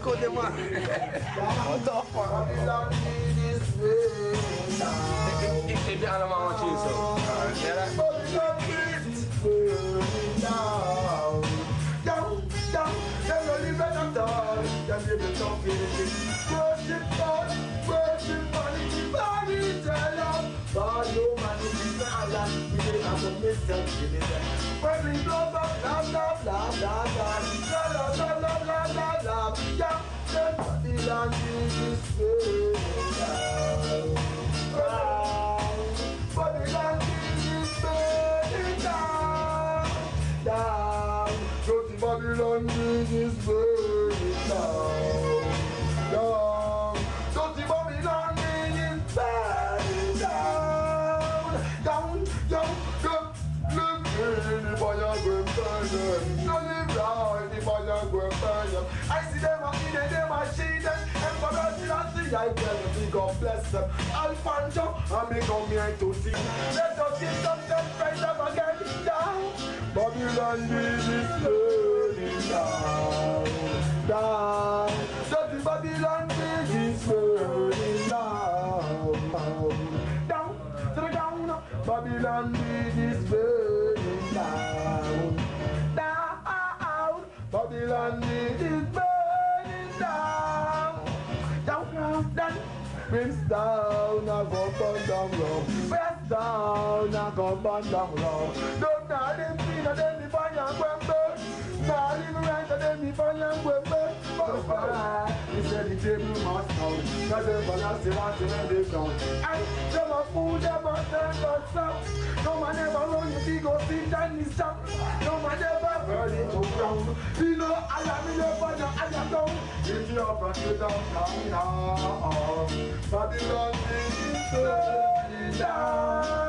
good, man. What the fuck? Babylon is way down. If the animal watch you, so. Babylon is burning down. Down, down. Them no live at all. Them live in some villages. Worship God, worship vanity, vanity tell us. God, humanity, Allah, we may have some mistakes in it. When we blow up, blah, blah, blah, blah, blah, blah, blah, blah, blah, blah, blah, yeah, then Babylon is burning down. Babylon is burning down, down. Dirty Babylon is burning down, down. Dirty Babylon is burning down, down, down, down. Live in the fire, go burn them. No live right, the fire, go burn them. I see them, I see them, I see them. And for us, I see, I tell them, God bless them. I'll pancho, and me come here to sing. Let us get some praise them again, down. Babylon is burning down, down. Dirty Babylon is burning down, down, to the down. Babylon is burning down, down. Babylon is burning down, down, down. Winds down, I go burn down low. West down, I go burn down low. Don't not live in a day, if I am going burn. Not live right, and then if I am going burn. He said the table must down. Cause everlasting has to let it down. And them a fool, them a turn but stop. No man ever run the big old feet and he stop. No man ever burn it to ground. You know I am in your fire, I am down. If you are brought you down, down now. Babylon is burning down.